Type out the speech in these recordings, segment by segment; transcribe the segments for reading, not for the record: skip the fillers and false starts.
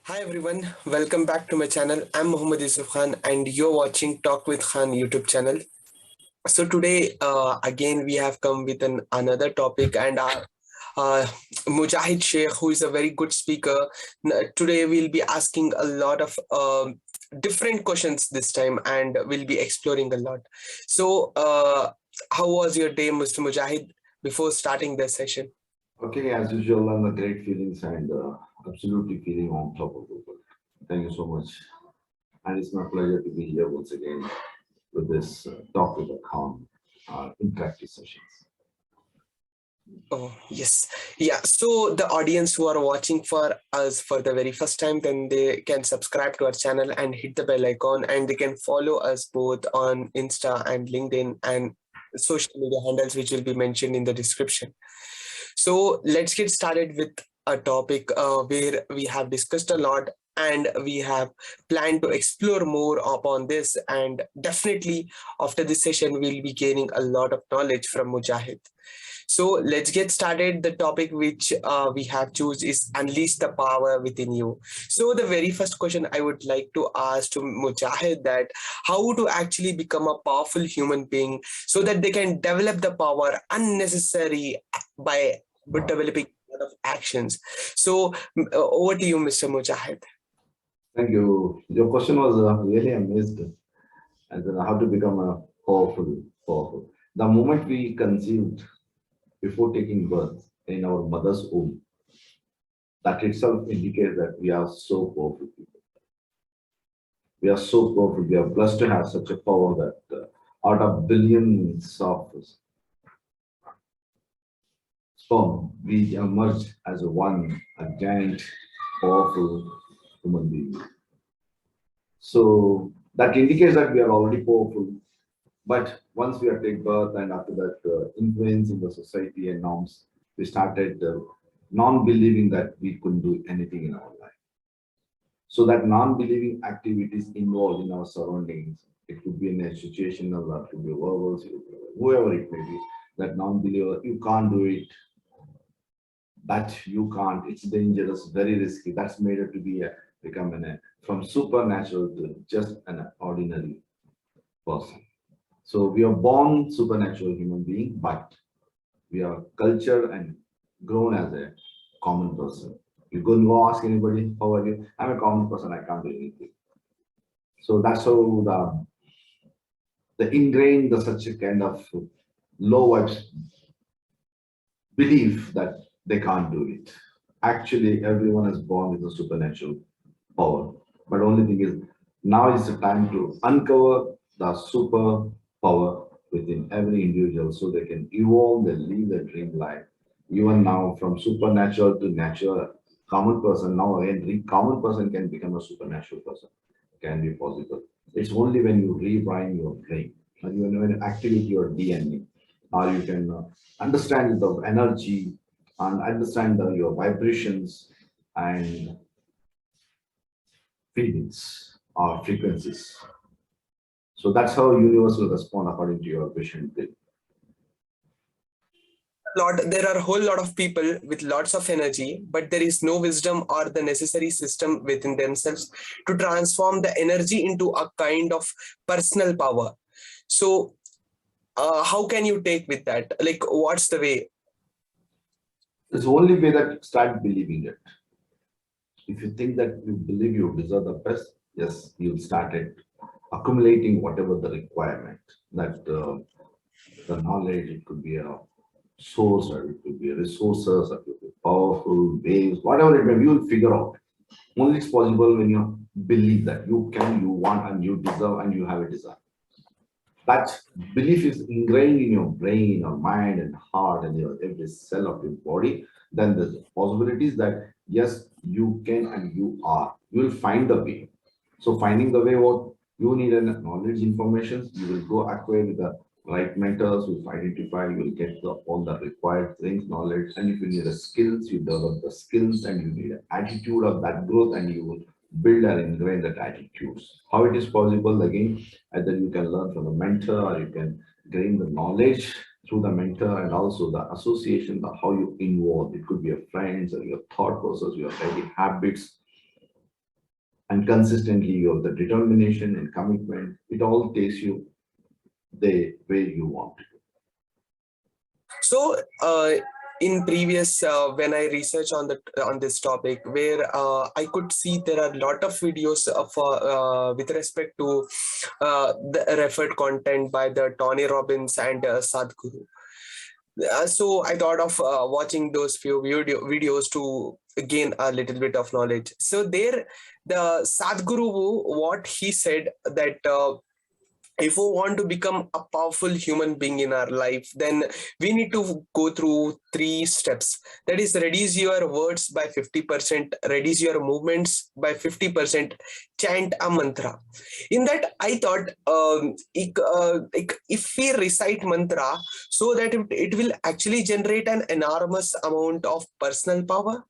Hi everyone, welcome back to my channel. I'm Mohammed Yousuf Khan and you're watching Talk with Khan YouTube channel. So today again we have come with another topic and uh, Mujahid Sheikh, who is a very good speaker. Today we'll be asking a lot of different questions this time and we'll be exploring a lot. So how was your day, Mr. Mujahid, before starting the session? Okay, as usual, I'm a great feelings and absolutely feeling on top of the world. Thank you so much. And it's my pleasure to be here once again with this talk with a calm interactive sessions. Oh, yes. Yeah. So the audience who are watching for us for the very first time, then they can subscribe to our channel and hit the bell icon, and they can follow us both on Insta and LinkedIn and social media handles, which will be mentioned in the description. So let's get started with a topic where we have discussed a lot and we have planned to explore more upon this. And definitely after this session, we'll be gaining a lot of knowledge from Mujahid. So let's get started. The topic which we have choose is unleash the power within you. So the very first question I would like to ask to Mujahid that how to actually become a powerful human being so that they can develop the power unnecessary by developing a lot of actions. So over to you, Mr. Mujahid. Thank you. Your question was really amazing. And then how to become a powerful. The moment we conceived before taking birth in our mother's womb, that itself indicates that we are so powerful people. We are so powerful. We are blessed to have such a power that out of billions of sperm, we emerge as a giant, powerful human being. So that indicates that we are already powerful. But once we are take birth and after that influence in the society and norms, we started non-believing that we couldn't do anything in our life. So that non-believing activities involved in our surroundings, it could be in a situation or that could be verbal, whoever it may be, that non-believer, you can't do it, that you can't, it's dangerous, very risky. That's made it to be from supernatural to just an ordinary person. So we are born supernatural human being, but we are cultured and grown as a common person. You go and go ask anybody, how are you? I'm a common person, I can't do anything. So that's how the ingrained the such a kind of low vibes belief that they can't do it. Actually, everyone is born with a supernatural power. But only thing is, now is the time to uncover the super power within every individual so they can evolve and live their dream life. Even now, from supernatural to natural, common person, now again, common person can become a supernatural person. Can be possible. It's only when you rebrand your brain, and when you activate your DNA, or you can understand the energy and understand your vibrations and feelings or frequencies. So that's how universe will respond according to your vision. There are a whole lot of people with lots of energy, but there is no wisdom or the necessary system within themselves to transform the energy into a kind of personal power. So how can you take with that? Like, what's the way? It's the only way that start believing it. If you think that you believe you deserve the best, yes, you'll start it accumulating whatever the requirement that the knowledge, it could be a source or it could be a resources, or it could be powerful waves, whatever it may be, you'll figure out. Only it's possible when you believe that you can, you want, and you deserve, and you have a desire. That belief is ingrained in your brain or mind and heart and your every cell of your body, then there's possibilities that yes, you can and you are. You will find the way. So finding the way, what you need a knowledge information, you will go acquire with the right mentors, you will identify, you will get all the required things, knowledge, and if you need the skills, you develop the skills, and you need an attitude of that growth, and you will build and ingrain that attitudes. How it is possible again, either you can learn from a mentor or you can gain the knowledge through the mentor and also the association, the how you involve. It could be your friends or your thought process, your daily habits. and consistently you have the determination and commitment. It all takes you the way you want. So, in previous when I research on the on this topic, where I could see there are a lot of videos of with respect to the referred content by the Tony Robbins and Sadhguru. So I thought of watching those few videos to gain a little bit of knowledge. So there, the Sadhguru, what he said that. If we want to become a powerful human being in our life, then we need to go through three steps. That is, reduce your words by 50%, reduce your movements by 50%, chant a mantra. In that, I thought, if we recite mantra, so that it will actually generate an enormous amount of personal power.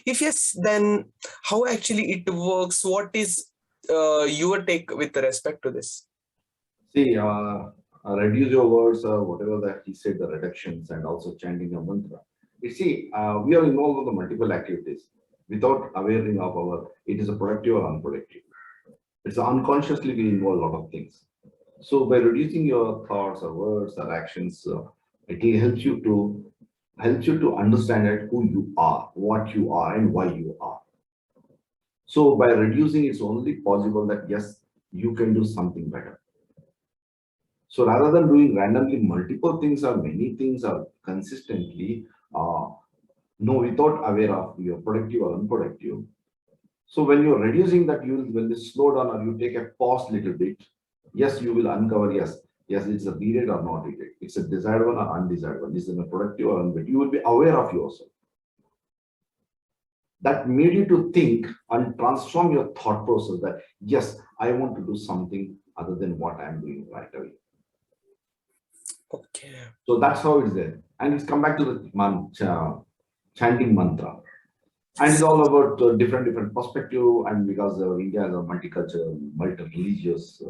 If yes, then how actually it works? What is your take with respect to this? See, reduce your words, whatever that he said, the reductions and also chanting a mantra. You see, we are involved in the multiple activities without awareing of it is a productive or unproductive. It's unconsciously we involve a lot of things. So by reducing your thoughts or words or actions, it will help you to understand that who you are, what you are, and why you are. So by reducing, it's only possible that yes, you can do something better. So rather than doing randomly multiple things or many things or consistently, no, without aware of your productive or unproductive. So when you're reducing that, when you slow down or you take a pause little bit, yes, you will uncover, yes, it's a needed or not needed. It's a desired one or undesired one. Is it a productive or unproductive? You will be aware of yourself. That made you to think and transform your thought process that, yes, I want to do something other than what I'm doing right away. Okay. So that's how it's there. And it's come back to the chanting mantra. And it's all about different perspective. And because India is a multicultural, multi-religious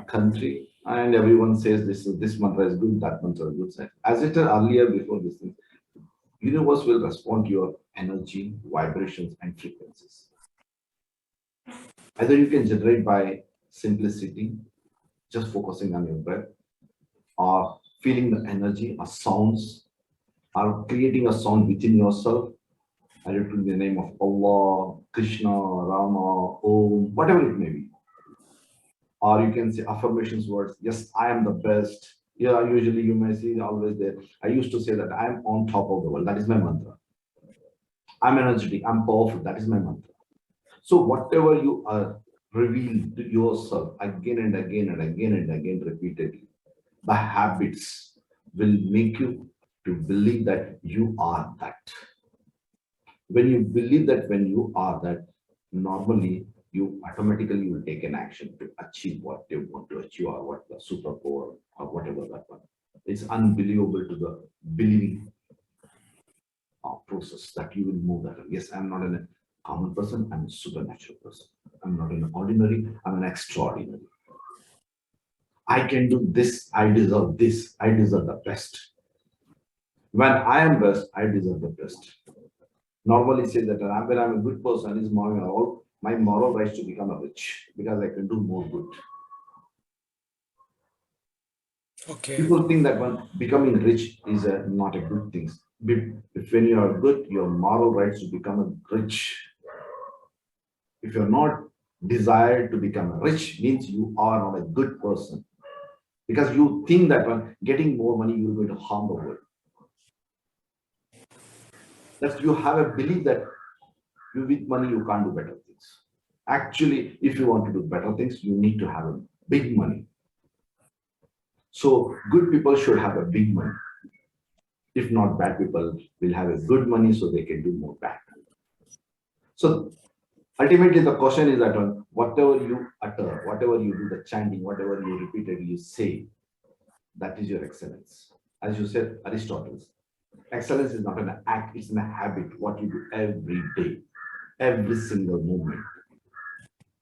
country, and everyone says this mantra is good, that mantra is good. As it earlier before this thing, universe will respond to your energy, vibrations, and frequencies. Either you can generate by simplicity, just focusing on your breath, or feeling the energy, or sounds, or creating a sound within yourself, either in the name of Allah, Krishna, Rama, Om, whatever it may be. Or you can say affirmations words, yes, I am the best. Yeah, usually you may see always there. I used to say that I am on top of the world. That is my mantra. I'm energetic, I'm powerful. That is my mantra. So whatever you are reveal to yourself again and again and again and again repeatedly, the habits will make you to believe that you are that. When you believe that when you are that, normally you automatically will take an action to achieve what you want to achieve or what the superpower or whatever that one. It's unbelievable to the believing process that you will move that. Yes, I'm not a common person, I'm a supernatural person. I'm not an ordinary, I'm an extraordinary. I can do this, I deserve this, I deserve the best. When I am best, I deserve the best. Normally say that when I'm a good person, is my moral rights to become a rich because I can do more good. Okay. People think that when becoming rich is not a good thing. If when you are good, your moral rights to become a rich. If you're not desired to become a rich, means you are not a good person. Because you think that when getting more money, you're going to harm the world. That you have a belief that with money you can't do better things. Actually, if you want to do better things, you need to have a big money. So good people should have a big money. If not, bad people will have a good money so they can do more bad. So ultimately, the question is that whatever you utter, whatever you do, the chanting, whatever you repeatedly say, that is your excellence. As you said, Aristotle, excellence is not an act, it's a habit, what you do every day, every single moment,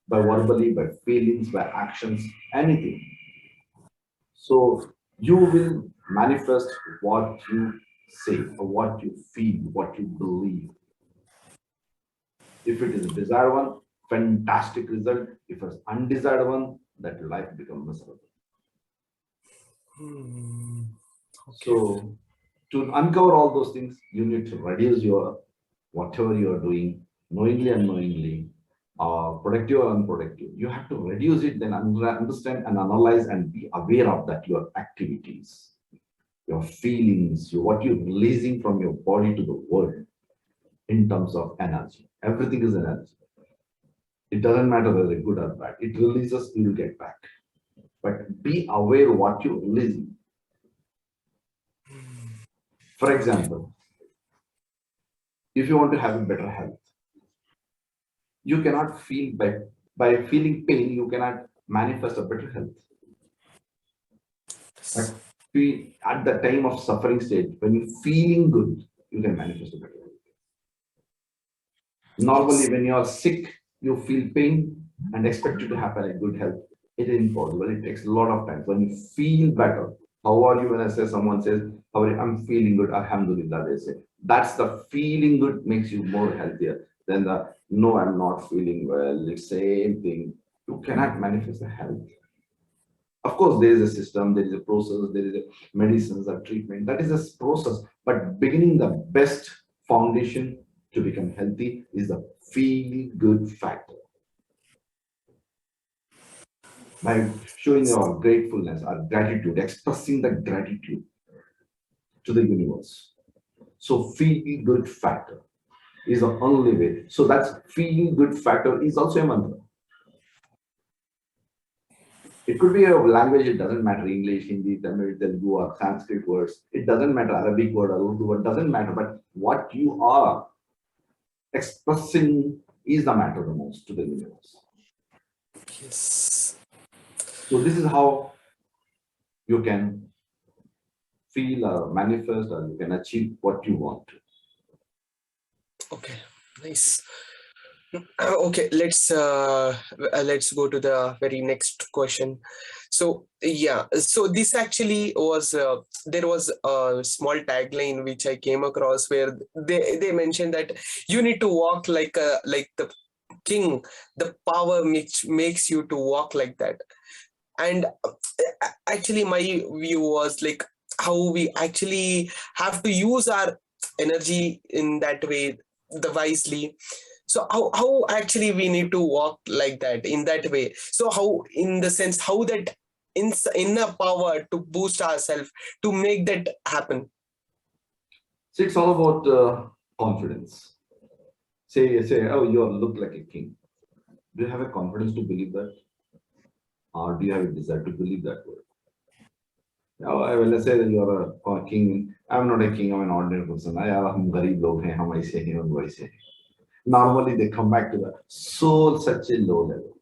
by verbally, by feelings, by actions, anything. So you will manifest what you say, or what you feel, what you believe. If it is a desired one, fantastic result. If it's undesired one, that life becomes miserable. Okay. So to uncover all those things, you need to reduce your whatever you are doing, knowingly, unknowingly, productive or unproductive. You have to reduce it, then understand and analyze and be aware of that your activities, your feelings, what you're releasing from your body to the world in terms of energy. Everything is energy. It doesn't matter whether it's good or bad. It releases, you will get back. But be aware what you're releasing. For example, if you want to have a better health, you cannot feel by feeling pain, you cannot manifest a better health. But at the time of suffering stage, when you're feeling good, you can manifest a better health. Normally, when you are sick, you feel pain and expect you to have a good health. It is impossible. It takes a lot of time. When you feel better, how are you? When I say someone says, "How are you? I'm feeling good." Alhamdulillah, they say. That's the feeling good makes you more healthier than the no, I'm not feeling well. It's same thing. You cannot manifest the health. Of course, there is a system, there is a process, there is a medicines, a treatment. That is a process. But beginning the best foundation to become healthy is the feel good factor. By showing our gratefulness, our gratitude, expressing the gratitude to the universe. So feel good factor is the only way. So that's feel good factor is also a mantra. It could be a language, it doesn't matter, English, Hindi, Tamil, Telugu, or Sanskrit words. It doesn't matter, Arabic word or Urdu word, doesn't matter. But what you are expressing is the matter the most to the universe. Yes. So this is how you can feel or manifest or you can achieve what you want to. Okay. Nice. Okay, let's go to the very next question. So yeah, so this actually was there was a small tagline which I came across where they mentioned that you need to walk like the king, the power which makes you to walk like that. And actually my view was like how we actually have to use our energy in that way, the wisely. So how actually we need to walk like that in that way, so how in the sense how that inner power to boost ourselves to make that happen. So it's all about confidence. Say, oh, you look like a king. Do you have a confidence to believe that? Or do you have a desire to believe that word? Now, when I say that you are a king, I'm not a king, I'm an ordinary person. हम गरीब लोग हैं, हम ऐसे हैं और वैसे हैं. Normally, they come back to the soul, such a low level.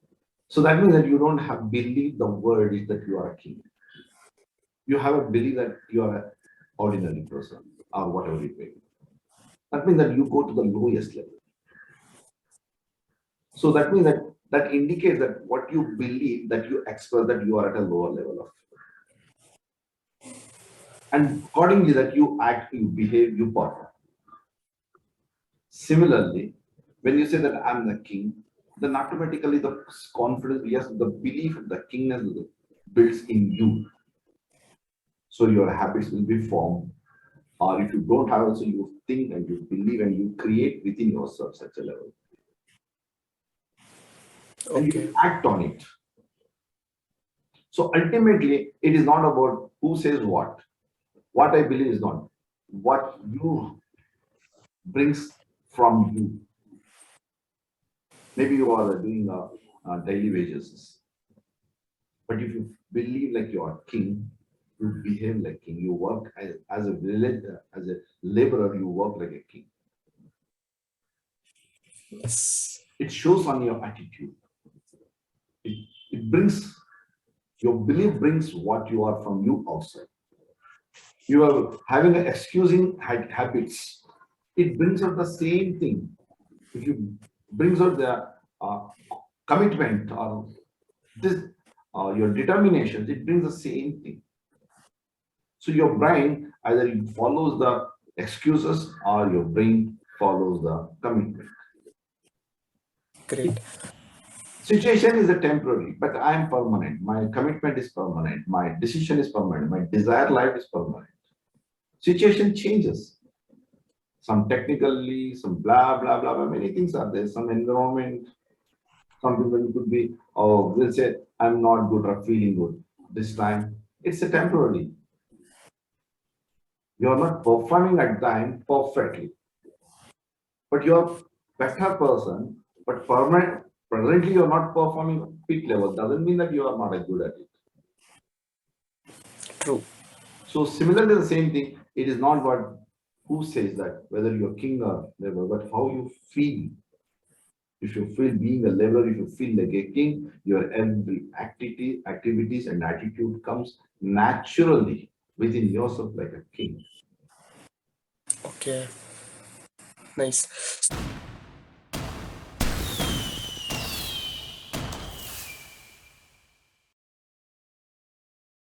So that means that you don't have believe the word is that you are a king. You have a belief that you are an ordinary person or whatever it may be. That means that you go to the lowest level. So that means that that indicates that what you believe that you express that you are at a lower level of. And accordingly that you act, you behave, you perform. Similarly, when you say that I'm the king, then automatically the confidence, yes, the belief of the kingness builds in you. So your habits will be formed. Or if you don't have also, you think and you believe and you create within yourself such a level. And Okay. you act on it. So ultimately, it is not about who says what. What I believe is not what you brings from you. Maybe you are doing a daily wages, but if you believe like you are king, you behave like king. You work as a village, as a laborer. You work like a king. Yes. It shows on your attitude. It brings your belief brings what you are from you outside. You are having an excusing habits. It brings out the same thing. If you brings out the commitment or this your determination, it brings the same thing. So your brain either it follows the excuses or your brain follows the commitment. Great. Situation is a temporary, but I am permanent. My commitment is permanent. My decision is permanent. My desired life is permanent. Situation changes. Some technically, some blah, blah, blah, blah. Many things are there. Some environment. Some people could be, oh, will say, I'm not good or feeling good this time. It's a temporary. You're not performing at time perfectly, but you're better person, but permanent. Presently, you're not performing peak level. Doesn't mean that you are not as good at it. True. So similarly, the same thing. It is not what who says that whether you're king or never, but how you feel. If you feel being a leveler, if you feel like a king, your every activities and attitude comes naturally within yourself like a king. Okay. Nice.